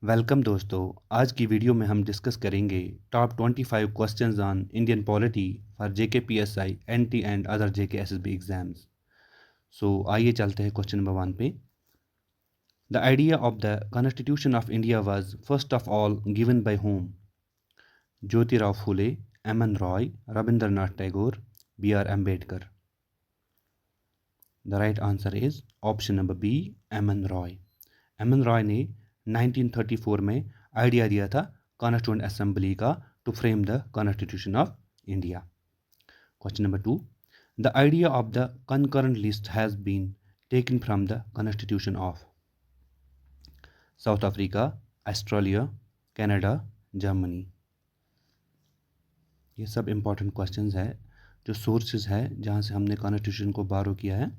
Welcome दोस्तों। आज की वीडियो में हम डिस्कस करेंगे top 25 questions on Indian polity for JKPSI NT and other JK SSB exams. So आइए चलते हैं क्वेश्चन नंबर 1 पे। The idea of the constitution of India was first of all given by whom? Jyotirao Phule, M N Roy, Rabindranath Tagore, B R Ambedkar. The right answer is option number B, M N Roy. M N Roy ने 1934 में idea दिया था constituent assembly का to frame the constitution of India. Question number 2, the idea of the concurrent list has been taken from the constitution of South Africa, Australia, Canada, Germany. ये सब important questions है। जो sources है जहाँ से हमने constitution को बारो किया है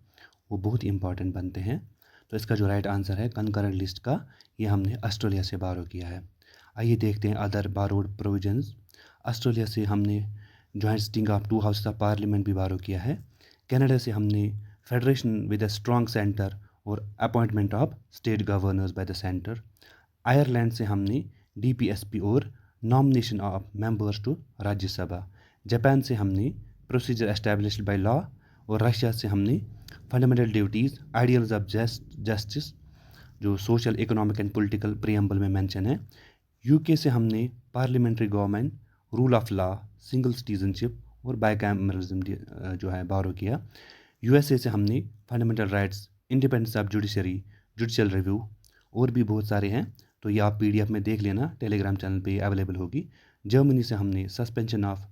वो बहुत इंपॉर्टेंट बनते हैं। तो इसका जो राइट आंसर है कंकरेंट लिस्ट का, ये हमने ऑस्ट्रेलिया से बारो किया है। आइए देखते हैं अदर बारोड प्रोविजंस। ऑस्ट्रेलिया से हमने joint sitting of 2 houses of parliament भी बारो किया है। कनाडा से हमने federation with a strong centre और appointment of state governors by the centre. Ireland से हमने डीपीएसपी और nomination of members to Rajya Sabha. Japan से हमने प्रोसीजर एस्टैब्लिश्ड बाय लॉ। और रशिया से हमने fundamental duties, ideals of justice, जो social, economic and political preamble में मेंशन है। यूके से हमने parliamentary government, rule of law, single citizenship और बाइकैमरलिज्म जो है बारो किया। यूएसए से हमने fundamental rights, independence of judiciary, judicial review और भी बहुत सारे हैं। तो ये आप पीडीएफ में देख लेना, टेलीग्राम चैनल पे अवेलेबल होगी। जर्मनी से हमने suspension of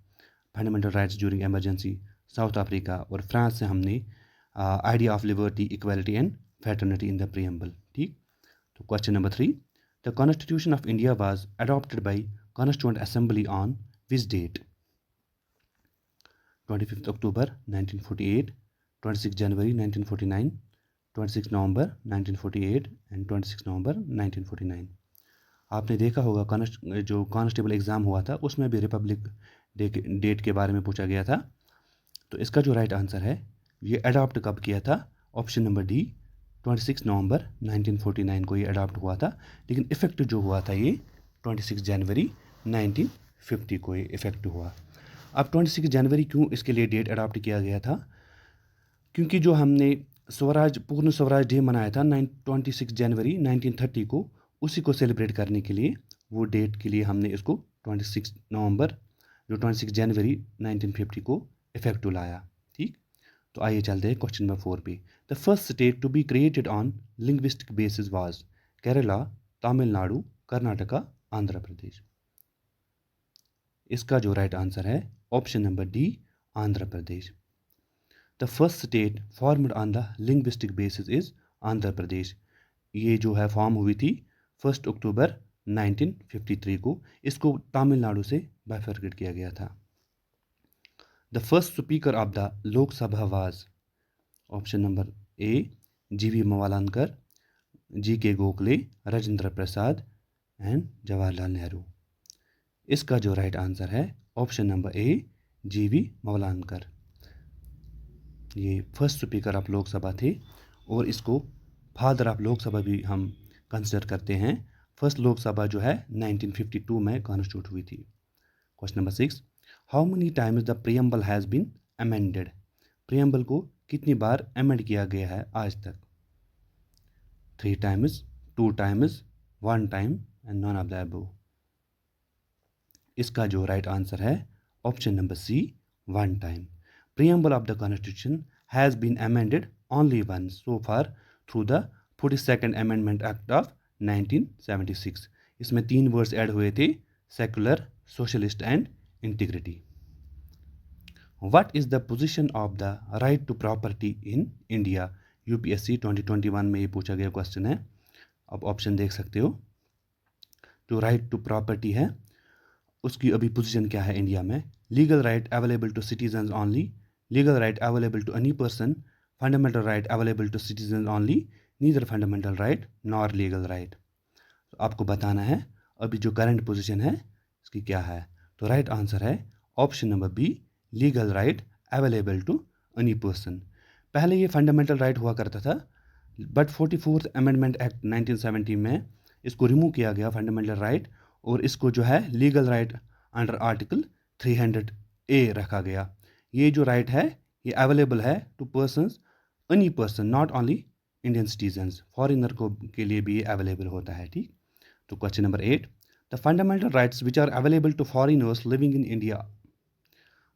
fundamental rights during emergency. South Africa और फ्रांस से हमने idea of liberty, equality and fraternity in the preamble. ठीक। तो question number 3, the constitution of India was adopted by constituent assembly on which date? 25 October 1948, 26 January 1949, 26 November 1948 and 26 November 1949। आपने देखा होगा जो constable exam हुआ था उसमें भी रिपब्लिक डेट के बारे में पूछा गया था। तो इसका जो राइट आंसर है, ये अडॉप्ट कब किया था? ऑप्शन नंबर डी, 26 नवंबर 1949 को ये अडॉप्ट हुआ था। लेकिन इफ़ेक्ट जो हुआ था ये 26 जनवरी 1950 को ये इफ़ेक्ट हुआ। अब 26 जनवरी क्यों इसके लिए डेट अडॉप्ट किया गया था? क्योंकि जो हमने पूर्ण स्वराज डे मनाया था 26 जनवरी 1930 को, उसी को सेलिब्रेट करने के लिए, वो डेट के लिए हमने इसको 26 नवंबर जो 26 जनवरी 1950 को इफेक्टिव लाया। ठीक। तो आइए चलते हैं क्वेश्चन नंबर 4 पे। The first state to be created on linguistic basis was Kerala, Tamil Nadu, Karnataka, Andhra Pradesh. इसका जो राइट आंसर है option number D, Andhra Pradesh. The first state formed on the linguistic basis is Andhra Pradesh. ये जो है फॉर्म हुई थी 1 अक्टूबर 1953 को। इसको तमिलनाडु से बाइफरकेट किया गया था। The first speaker of the Lok Sabha was option number ए, जीवी मवालानकर, जी के गोखले, राजेंद्र प्रसाद एंड जवाहरलाल नेहरू। इसका जो राइट आंसर है ऑप्शन नंबर ए, जीवी मवालानकर। ये फर्स्ट स्पीकर ऑफ लोकसभा थे और इसको फादर ऑफ लोकसभा भी हम कंसिडर करते हैं। फर्स्ट लोकसभा जो है 1952 में कॉन्स्टिट्यूट हुई थी। Question number 6, how many times the preamble has been amended? Preamble को कितनी बार अमेंड किया गया है आज तक? 3 times, 2 times, 1 time and none of the above. इसका जो राइट आंसर है option number C, 1 time. Preamble of the Constitution has been amended only once so far through the 42nd Amendment Act of 1976। इसमें 3 words add हुए थे, secular, socialist and integrity. What is the position of the right to property in India? UPSC 2021 में ये पूछा गया question है। अब option देख सकते हो। जो राइट टू प्रॉपर्टी है उसकी अभी पोजीशन क्या है इंडिया में? Legal right available to citizens only, legal right available to any person, fundamental right available to citizens only, neither fundamental right nor legal right। तो आपको बताना है अभी जो करंट पोजीशन है इसकी क्या है। तो राइट आंसर है option number B, legal right available to any person. पहले ये फंडामेंटल राइट हुआ करता था, बट 44th अमेंडमेंट एक्ट 1970 में इसको रिमूव किया गया फंडामेंटल राइट और इसको जो है legal right under article 300A रखा गया। ये जो राइट है ये अवेलेबल है to persons, any person, not only Indian citizens, foreigner को के लिए भी ये अवेलेबल होता है। ठीक, तो question number 8, the fundamental rights which are available to foreigners living in India.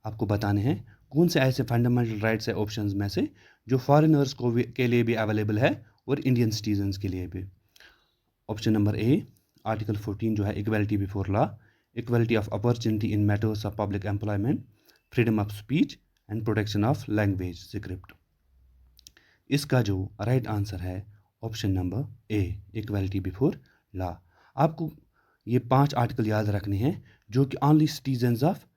आपको बताने हैं कौन से ऐसे फंडामेंटल राइट्स है ऑप्शंस में से जो फॉरेनर्स को के लिए भी अवेलेबल है और इंडियन सिटीजन्स के लिए भी। ऑप्शन नंबर ए, आर्टिकल 14 जो है equality before law, equality of opportunity in matters of public employment, freedom of speech and protection of language script. इसका जो राइट आंसर है ऑप्शन नंबर ए, इक्वलिटी बिफोर लॉ। आपको ये 5 आर्टिकल याद रखने हैं जो कि ओनली सिटीजन्स ऑफ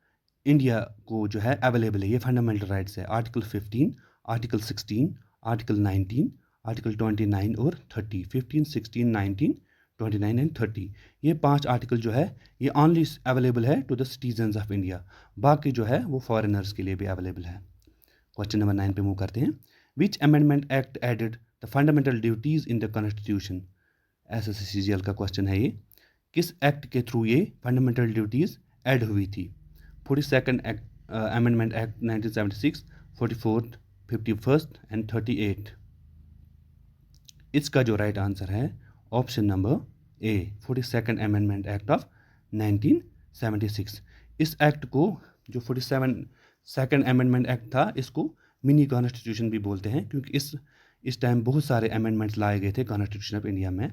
इंडिया को जो है अवेलेबल है। ये फंडामेंटल राइट्स है, आर्टिकल 15, आर्टिकल 16, आर्टिकल 19, आर्टिकल 29 और 30। 15, 16, 19, 29 एंड 30, ये 5 आर्टिकल जो है ये ओनली अवेलेबल है to the citizens of India, बाकी जो है वो फॉरेनर्स के लिए भी अवेलेबल है। क्वेश्चन नंबर 9 पे मूव करते हैं। Which amendment act added the fundamental duties in the constitution. SSC का क्वेश्चन है ये, किस एक्ट के थ्रू ये फंडामेंटल ड्यूटीज ऐड हुई थी। 42nd amendment act 1976, 44th, 51st and 38। इसका जो राइट आंसर है option number A, 42nd amendment act of 1976। इस एक्ट को जो 42nd अमेंडमेंट एक्ट था इसको मिनी कॉन्स्टिट्यूशन भी बोलते हैं, क्योंकि इस टाइम बहुत सारे अमेंडमेंट्स लाए गए थे कॉन्स्टिट्यूशन ऑफ इंडिया में।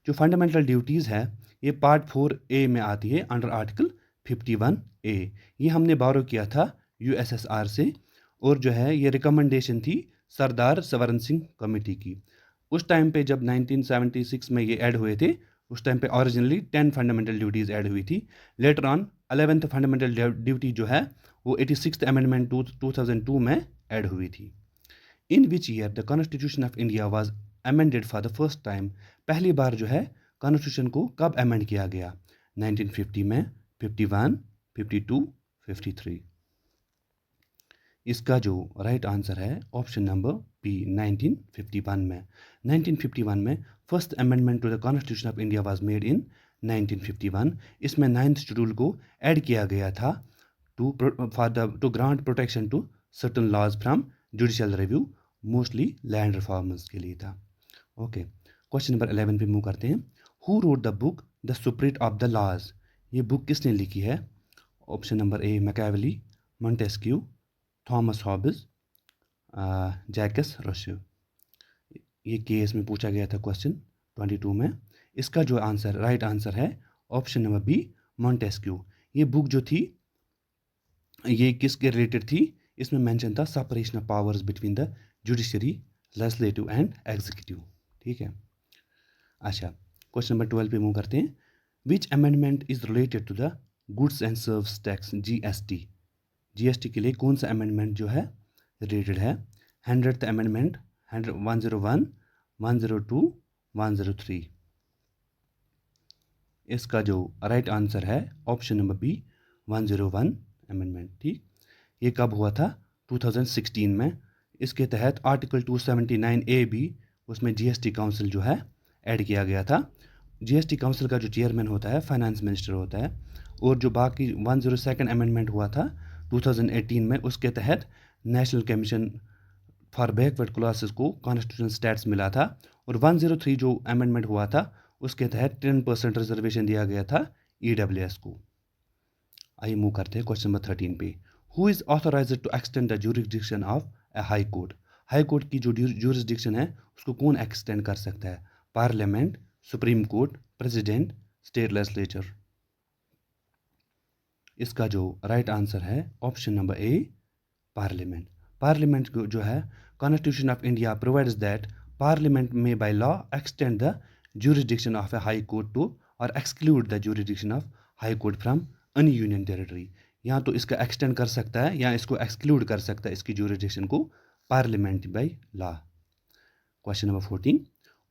जो फंडामेंटल ड्यूटीज़ है ये पार्ट 4A में आती है अंडर आर्टिकल 51A। ये हमने बारो किया था USSR से, और जो है ये रिकमेंडेशन थी सरदार सवर्ण सिंह कमेटी की। उस टाइम पे जब 1976 में ये ऐड हुए थे, उस टाइम पे ओरिजिनली 10 फंडामेंटल ड्यूटीज़ ऐड हुई थी। Later on 11th fundamental duty जो है वो 86th अमेंडमेंट 2002 में ऐड हुई थी। In which year the constitution of India was amended for the first time. पहली बार जो है कॉन्स्टिट्यूशन को कब अमेंड किया गया। 1950 में, 51, 52, 53। इसका जो राइट आंसर है ऑप्शन नंबर बी, 1951 में। 1951 में first amendment to the constitution of India was made in 1951। इसमें 9th शेड्यूल को ऐड किया गया था to grant protection to certain laws from judicial review, mostly land reformers के लिए था। ओके, क्वेश्चन नंबर 11 पे मूव करते हैं। Who wrote the book the spirit of the laws. ये बुक किसने लिखी है। Option number A, Machiavelli, Montesquieu, Thomas Hobbes, Jacques Rousseau. ये केस में पूछा गया था क्वेश्चन 22 में। इसका जो आंसर राइट आंसर है ऑप्शन नंबर बी, मॉन्टेस्क्यू। ये बुक जो थी ये किसके रिलेटेड थी, इसमें मेंशन था separation of powers between the judiciary, legislative and executive. ठीक है, अच्छा क्वेश्चन नंबर 12 पे मूव करते हैं। Which amendment is related to the goods and service tax, GST। GST के लिए कौन सा अमेंडमेंट जो है रिलेटेड है। 100th amendment, 101, 102, 103। इसका जो राइट आंसर है ऑप्शन नंबर बी, 101 अमेंडमेंट। ठीक, ये कब हुआ था 2016 में। इसके तहत आर्टिकल 279A भी उसमें GST काउंसिल जो है ऐड किया गया था। GST काउंसिल का जो चेयरमैन होता है फाइनेंस मिनिस्टर होता है, और जो बाकी 102nd अमेंडमेंट हुआ था 2018 में, उसके तहत national commission for backward classes को कॉन्स्टिट्यूशनल स्टेटस मिला था। और 103 जो अमेंडमेंट हुआ था उसके तहत 10% रिजर्वेशन दिया गया था EWS को। आइए मूव करते हैं क्वेश्चन नंबर 13 पे। Who is authorised to extend the jurisdiction of a high court. High court की जो ज्यूरिसडिक्शन है उसको कौन एक्सटेंड कर सकता है। Parliament, supreme court, president, state legislature. इसका जो राइट आंसर है option number A, parliament. Parliament जो है constitution of India provides that parliament may by law extend the jurisdiction of a high court to or exclude the jurisdiction of high court from any union territory। या तो इसका extend कर सकता है या इसको एक्सक्लूड कर सकता है इसकी jurisdiction को parliament by law. Question number 14,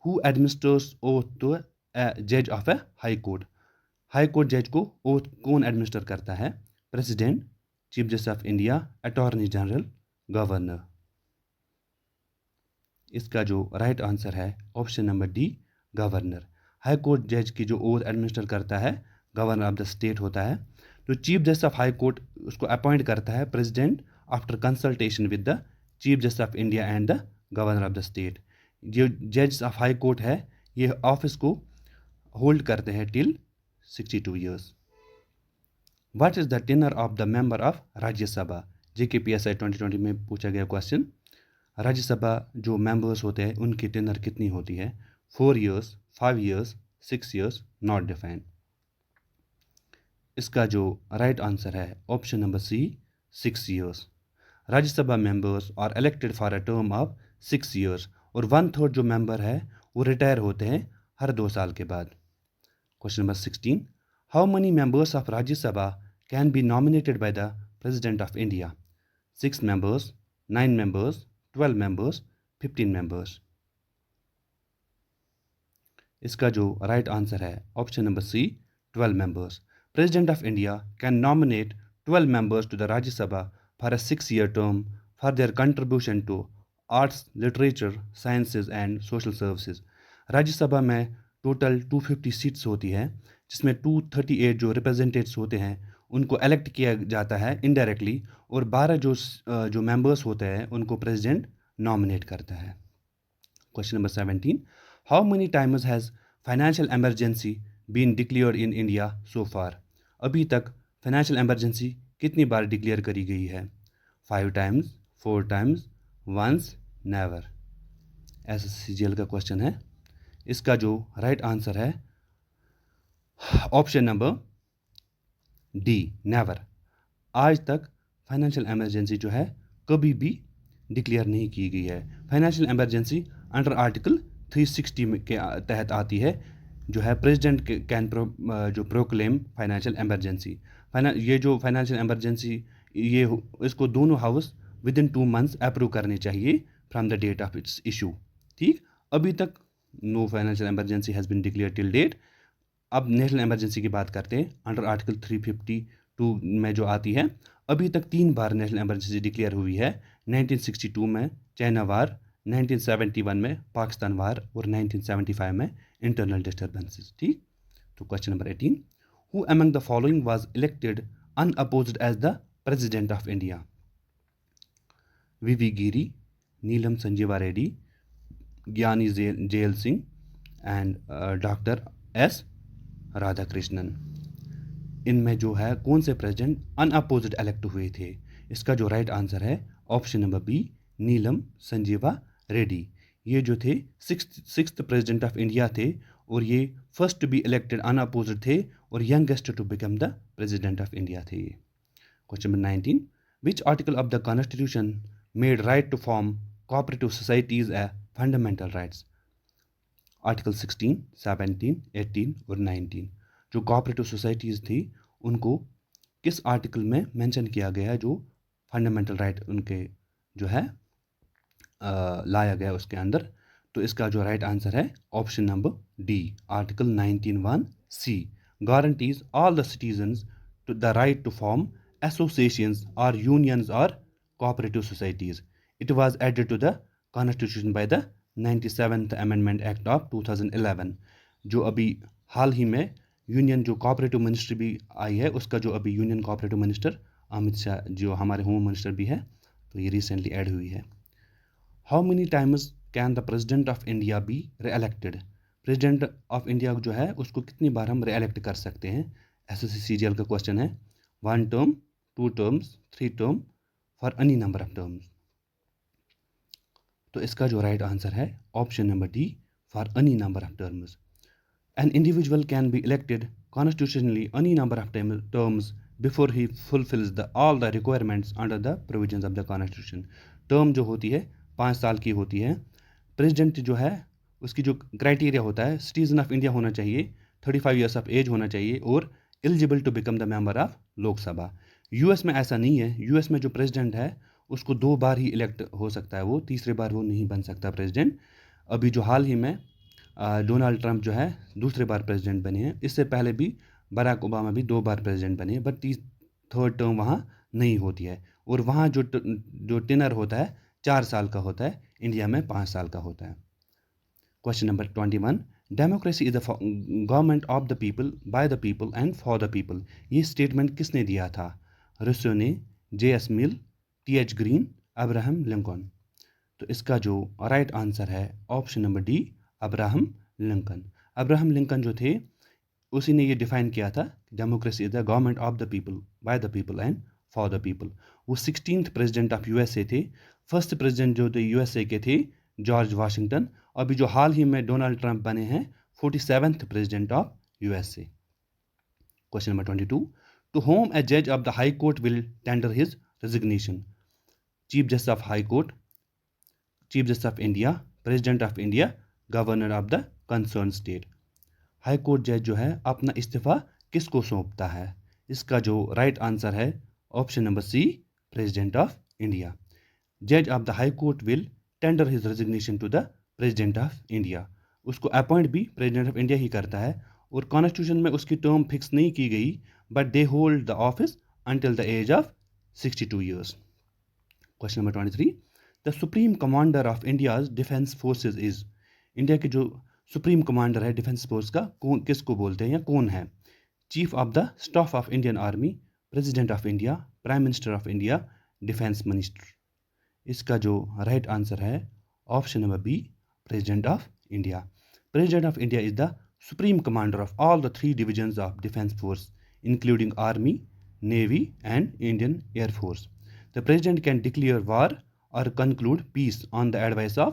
who administers oath to जज of a high court. High court जज को ओथ कौन एडमिनिस्टर करता है। President, chief justice of India, attorney general, governor. इसका जो राइट आंसर है option number D, governor. High court जज की जो ओथ एडमिनिस्टर करता है गवर्नर ऑफ द स्टेट होता है। तो chief justice of high court उसको अपॉइंट करता है president after consultation with the chief justice of India and the governor of the state. जो जज ऑफ हाई कोर्ट है ये ऑफिस को होल्ड करते हैं till 62 years. What is the tenure of the member of Rajya Sabha? JKPSI 2020 में पूछा गया क्वेश्चन। राज्यसभा जो मेंबर्स होते हैं उनकी टेन्योर कितनी होती है? 4 years, 5 years, 6 years, not defined. इसका जो राइट आंसर है option number C, 6 years. Rajya Sabha members are elected for a term of 6 years और 1/3 जो मेंबर है वो रिटायर होते हैं हर 2 साल के बाद। Question number 16, how many members of Rajya Sabha can be nominated by the president of India? 6 members, 9 members, 12 members, 15 members. इसका जो राइट आंसर है option number C, 12 members. President of India can nominate 12 members to the Rajya Sabha for a 6-year term for their contribution to arts, literature, sciences and social services. राज्य सभा में total 250 seats होती है जिसमें 238 जो representatives होते हैं उनको इलेक्ट किया जाता है इनडायरेक्टली और 12 जो मेंबर्स होते हैं उनको प्रेसिडेंट नॉमिनेट करता है। Question number 17, how many times has financial emergency been declared in India so far? अभी तक फाइनेंशियल इमरजेंसी कितनी बार डिक्लेयर करी गई है? 5 times, 4 times, once, never. SSCGL का क्वेश्चन है। इसका जो राइट आंसर है ऑप्शन नंबर डी, नेवर। आज तक फाइनेंशियल इमरजेंसी जो है कभी भी डिक्लेयर नहीं की गई है। फाइनेंशियल इमरजेंसी अंडर आर्टिकल 360 के तहत आती है जो है प्रेसिडेंट कैन जो प्रोक्लेम फाइनेंशियल इमरजेंसी। ये जो फाइनेंशियल इमरजेंसी ये इसको दोनों house within 2 months approve करनी चाहिए from the date of its issue. ठीक, अभी तक no financial emergency has been declare till date. अब नेशनल इमरजेंसी की बात करते हैं अंडर आर्टिकल 352 में जो आती है। अभी तक 3 बार नेशनल इमरजेंसी डिक्लेयर हुई है। 1962 में चाइना वार, 1971 में पाकिस्तान वार और 1975 में इंटरनल डिस्टर्बेंसेस। ठीक, तो question number 18, who among the following was elected unopposed as the president of India? VV Giri, Neelam Sanjiva Reddy, Giani Zail Singh and doctor S Radhakrishnan. इनमें जो है कौन से प्रेसिडेंट अनअपोज्ड इलेक्ट हुए थे? इसका जो राइट आंसर है ऑप्शन नंबर बी, नीलम संजीवा रेड्डी। ये जो थे सिक्स्थ प्रेसिडेंट ऑफ इंडिया थे और ये first to be elected unopposed थे और youngest to become the president of India थे। Question number 19, which article of the constitution made right to form cooperative societies a fundamental rights? Article 16, 17, 18 और 19। जो cooperative societies थी उनको किस article में mention किया गया है जो फंडामेंटल राइट उनके जो है लाया गया उसके अंदर? तो इसका जो राइट आंसर है option number D, article 19(1)(c) guarantees all the citizens to the right to form associations और यूनियंस और cooperative societies. It was added to the constitution by the 97th amendment act of 2011। जो अभी हाल ही में union जो cooperative ministry भी आई है उसका जो अभी union cooperative minister Amit Shah जो हमारे होम मिनिस्टर भी है तो ये रिसेंटली ऐड हुई है। How many times can the president of India be re-elected? President of India जो है उसको कितनी बार हम री-इलेक्ट कर सकते हैं? SSCGL का क्वेश्चन है। 1 term, 2 terms, 3 term, for any number of terms. तो इसका जो राइट आंसर है option number D, for any number of terms. An individual can be elected constitutionally any number of terms before he fulfills all the requirements under the provisions of the constitution. Term जो होती है 5 साल की होती है। President जो है उसकी जो क्राइटेरिया होता है सिटीजन ऑफ इंडिया होना चाहिए, 35 ईयर्स ऑफ एज होना चाहिए और eligible to become the member of Lok Sabha. US में ऐसा नहीं है। US में जो प्रेसिडेंट है उसको 2 बार ही इलेक्ट हो सकता है, वो तीसरे बार वो नहीं बन सकता प्रेसिडेंट। अभी जो हाल ही में डोनाल्ड ट्रंप जो है दूसरे बार प्रेसिडेंट बने हैं। इससे पहले भी बराक ओबामा भी 2 बार प्रेसिडेंट बने हैं, बट 3rd टर्म वहाँ नहीं होती है और वहाँ जो टेनर होता है 4 साल का होता है, इंडिया में 5 साल का होता है। Question number 21, democracy is the government of the people, by the people and for the people. ये स्टेटमेंट किसने दिया था? रूसो ने, J.S. मिल, T.H. Green, Abraham Lincoln. तो इसका जो राइट आंसर है option number D, Abraham Lincoln. Abraham Lincoln जो थे उसी ने ये डिफाइन किया था, democracy is the government of the people, by the people and for the people. वो 16th प्रेसिडेंट ऑफ यूएसए थे। फर्स्ट प्रेसिडेंट जो थे यूएसए के थे जॉर्ज वाशिंगटन। अभी जो हाल ही में डोनाल्ड ट्रंप बने हैं 47th president of USA. Question number 22, to whom a जज of the high court will tender his resignation? Chief justice of high court, chief justice of India, president of India, governor of the concern state. High court जज जो है अपना इस्तीफा किसको सौंपता है? इसका जो राइट आंसर है option number C, president of India. जज of the high court will tender his resignation to the president of India. उसको अपॉइंट भी प्रेसिडेंट ऑफ इंडिया ही करता है और कॉन्स्टिट्यूशन में उसकी टर्म फिक्स नहीं की गई, but they hold the office until the age of 62 years. Question number 23, the supreme commander of India's defence forces is? India के जो सुप्रीम कमांडर है डिफेंस फोर्स का, कौन किसको बोलते हैं या कौन है? Chief of the staff of Indian army, president of India, prime minister of India, defence minister. इसका जो राइट आंसर है option number B, president of India. President of India is the supreme commander of all the 3 divisions of defence force including army, navy and Indian air force. The president can declare war or conclude peace on the advice of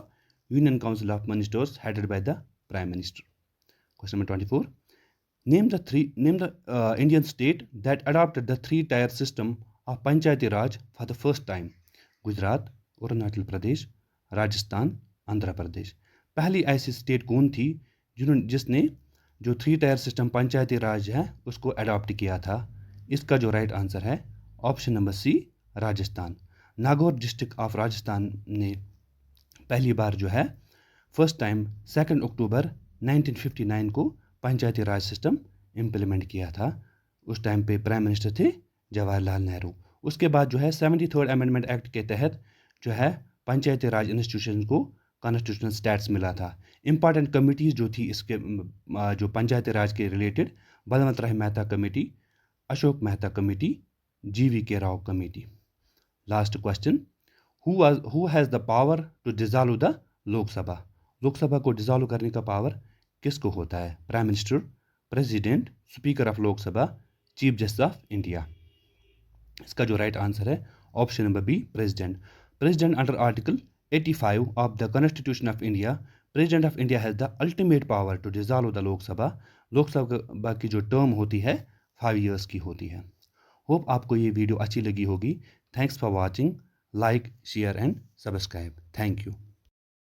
Union Council of Ministers headed by the Prime Minister. Question number 24. Name the Indian state that adopted the 3-tier system of Panchayati Raj for the first time. Gujarat, Arunachal Pradesh, Rajasthan, Andhra Pradesh. पहली ऐसी state कौन थी जिसने जो 3-tier system पंचायती राज है उसको adopt किया था? इसका जो राइट आंसर है option number C, Rajasthan. Nagaur district of Rajasthan ने पहली बार जो है फर्स्ट टाइम 2 अक्टूबर 1959 को पंचायती राज सिस्टम इम्प्लीमेंट किया था। उस टाइम पे प्राइम मिनिस्टर थे जवाहरलाल नेहरू। उसके बाद जो है 73rd अमेंडमेंट एक्ट के तहत जो है पंचायती राज इंस्टीट्यूशन को कॉन्स्टिट्यूशनल स्टेटस मिला था। इंपॉर्टेंट कमिटीज़ जो थी इसके जो पंचायती राज के related, Balwant Rai Mehta committee, Ashok Mehta committee, GV Rao committee. Last question, who has the power to dissolve the Lok Sabha? Lok Sabha को डिसॉल्व करने का पावर किसको होता है? Prime minister, president, speaker of Lok Sabha, chief justice of India. इसका जो राइट आंसर है option number B, president. President under article 85 of the constitution of India, president of India has the ultimate power to dissolve the Lok Sabha. Lok Sabha की जो term होती है 5 years की होती है। होप आपको ये वीडियो अच्छी लगी होगी। Thanks for watching. Like, share and subscribe. Thank you.